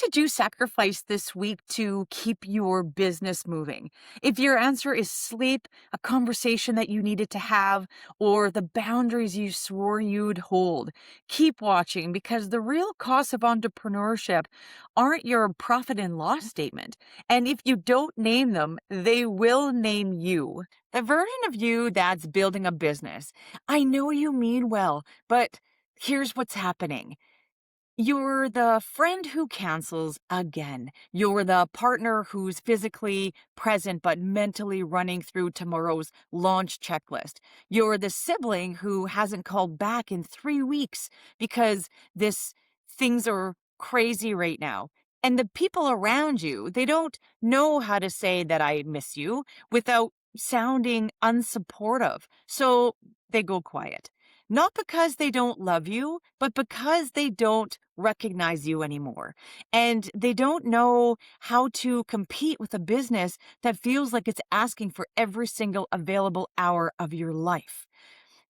would you sacrifice this week to keep your business moving? If your answer is sleep, a conversation that you needed to have, or the boundaries you swore you'd hold, keep watching because the real costs of entrepreneurship aren't your profit and loss statement. And if you don't name them, they will name you. The version of you that's building a business. I know you mean well, but here's what's happening. You're the friend who cancels again. You're the partner who's physically present but mentally running through tomorrow's launch checklist. You're the sibling who hasn't called back in 3 weeks because this things are crazy right now. And the people around you, they don't know how to say that I miss you without sounding unsupportive. So they go quiet. Not because they don't love you, but because they don't recognize you anymore. And they don't know how to compete with a business that feels like it's asking for every single available hour of your life.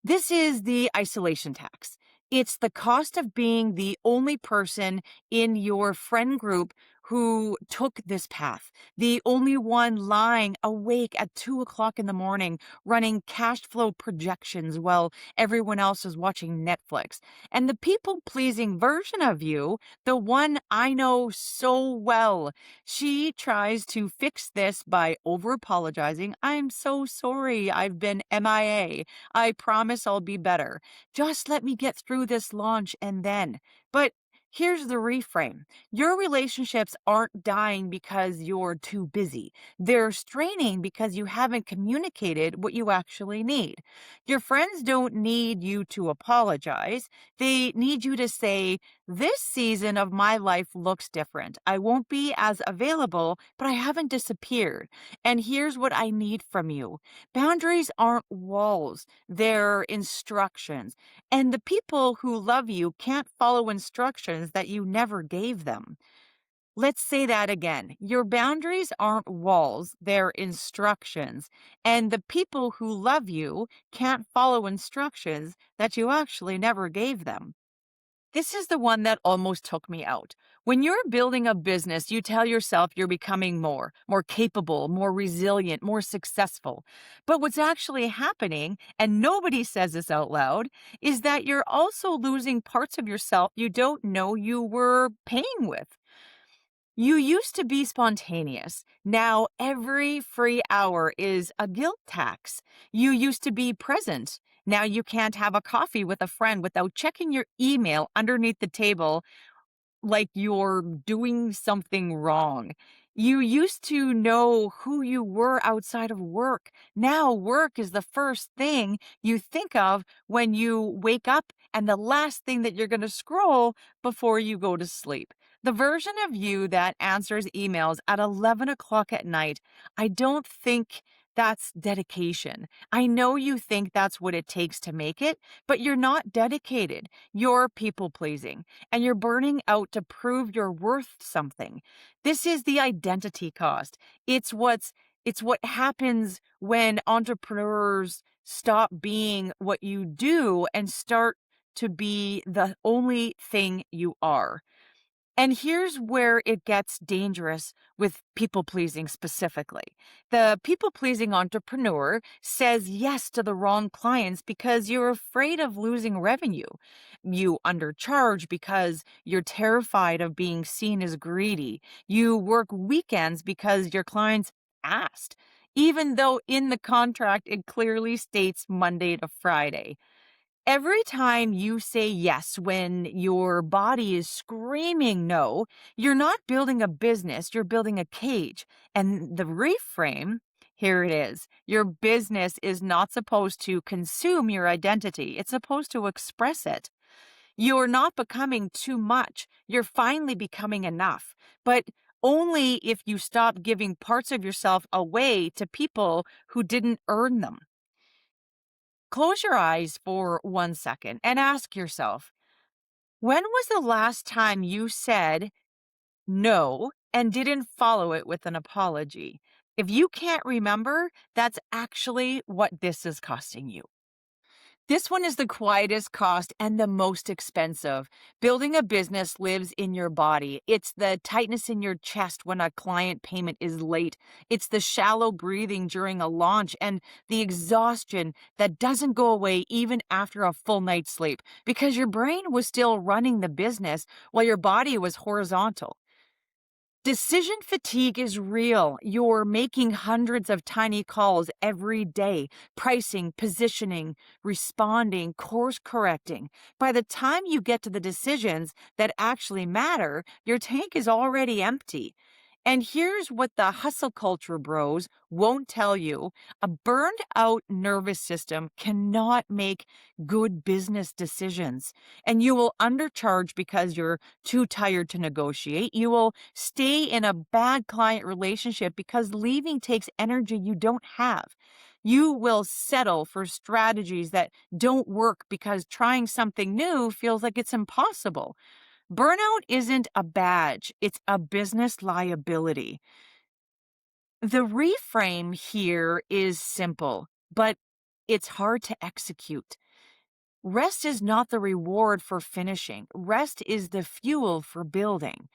This is the isolation tax. It's the cost of being the only person in your friend group who took this path, the only one lying awake at 2 o'clock in the morning, running cash flow projections while everyone else is watching Netflix. And the people pleasing version of you, the one I know so well, she tries to fix this by over apologizing. I'm so sorry. I've been MIA. I promise I'll be better. Just let me get through this launch and then. But here's the reframe. Your relationships aren't dying because you're too busy. They're straining because you haven't communicated what you actually need. Your friends don't need you to apologize. They need you to say, this season of my life looks different. I won't be as available, but I haven't disappeared. And here's what I need from you. Boundaries aren't walls, they're instructions. And the people who love you can't follow instructions that you never gave them. Let's say that again. Your boundaries aren't walls, they're instructions. And the people who love you can't follow instructions that you actually never gave them. This is the one that almost took me out. When you're building a business, you tell yourself you're becoming more capable, more resilient, more successful. But what's actually happening, and nobody says this out loud, is that you're also losing parts of yourself you don't know you were paying with. You used to be spontaneous. Now every free hour is a guilt tax. You used to be present. Now you can't have a coffee with a friend without checking your email underneath the table like you're doing something wrong. You used to know who you were outside of work. Now work is the first thing you think of when you wake up and the last thing that you're going to scroll before you go to sleep. The version of you that answers emails at 11 o'clock at night, I don't think that's dedication. I know you think that's what it takes to make it, but you're not dedicated. You're people pleasing and you're burning out to prove you're worth something. This is the identity cost. It's what happens when entrepreneurs stop being what you do and start to be the only thing you are. And here's where it gets dangerous with people pleasing specifically. The people pleasing entrepreneur says yes to the wrong clients because you're afraid of losing revenue. You undercharge because you're terrified of being seen as greedy. You work weekends because your clients asked, even though in the contract it clearly states Monday to Friday. Every time you say yes when your body is screaming no, you're not building a business, you're building a cage. And the reframe, here it is. Your business is not supposed to consume your identity, it's supposed to express it. You're not becoming too much, you're finally becoming enough. But only if you stop giving parts of yourself away to people who didn't earn them. Close your eyes for 1 second and ask yourself, when was the last time you said no and didn't follow it with an apology? If you can't remember, that's actually what this is costing you. This one is the quietest cost and the most expensive. Building a business lives in your body. It's the tightness in your chest when a client payment is late. It's the shallow breathing during a launch and the exhaustion that doesn't go away even after a full night's sleep because your brain was still running the business while your body was horizontal. Decision fatigue is real. You're making hundreds of tiny calls every day, pricing, positioning, responding, course correcting. By the time you get to the decisions that actually matter, your tank is already empty. And here's what the hustle culture bros won't tell you: a burned out nervous system cannot make good business decisions. And you will undercharge because you're too tired to negotiate. You will stay in a bad client relationship because leaving takes energy you don't have. You will settle for strategies that don't work because trying something new feels like it's impossible. Burnout isn't a badge, it's a business liability. The reframe here is simple, but it's hard to execute. Rest is not the reward for finishing. Rest is the fuel for building.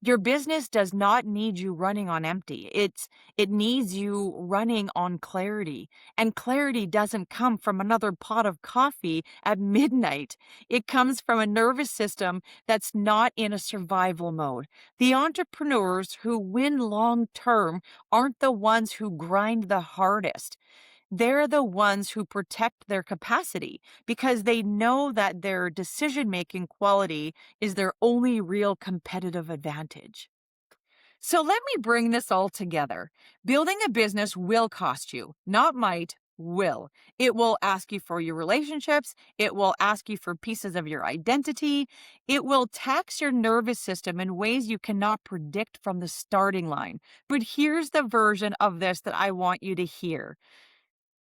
Your business does not need you running on empty. It needs you running on clarity. And clarity doesn't come from another pot of coffee at midnight. It comes from a nervous system that's not in a survival mode. The entrepreneurs who win long term aren't the ones who grind the hardest. They're the ones who protect their capacity because they know that their decision making quality is their only real competitive advantage. So let me bring this all together. Building a business will cost you, not might, will. It will ask you for your relationships. It will ask you for pieces of your identity. It will tax your nervous system in ways you cannot predict from the starting line. But here's the version of this that I want you to hear.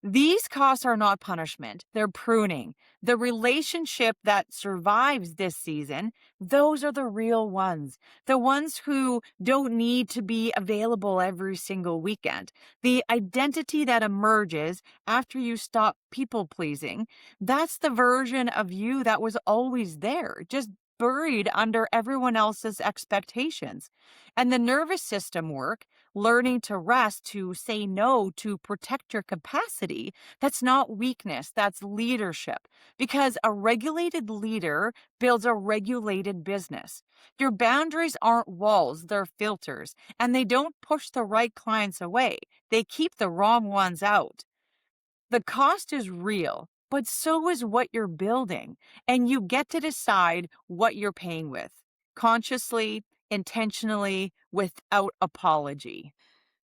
These costs are not punishment, they're pruning. The relationship that survives this season, those are the real ones. The ones who don't need to be available every single weekend. The identity that emerges after you stop people pleasing, that's the version of you that was always there, just buried under everyone else's expectations. And the nervous system work, learning to rest, to say no, to protect your capacity, that's not weakness, that's leadership. Because a regulated leader builds a regulated business. Your boundaries aren't walls, they're filters, and they don't push the right clients away, they keep the wrong ones out. The cost is real, but so is what you're building, and you get to decide what you're paying with, consciously, intentionally, without apology.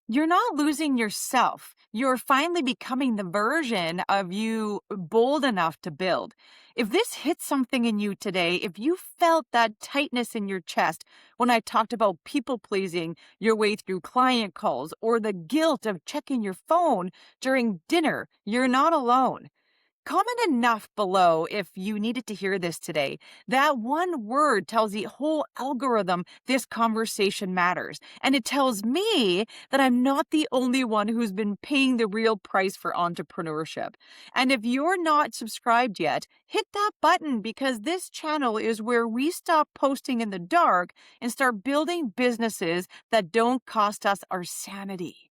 You're not losing yourself. You're finally becoming the version of you bold enough to build. If this hit something in you today, if you felt that tightness in your chest when I talked about people pleasing your way through client calls or the guilt of checking your phone during dinner, you're not alone. Comment enough below if you needed to hear this today. That one word tells the whole algorithm this conversation matters. And it tells me that I'm not the only one who's been paying the real price for entrepreneurship. And if you're not subscribed yet, hit that button because this channel is where we stop posting in the dark and start building businesses that don't cost us our sanity.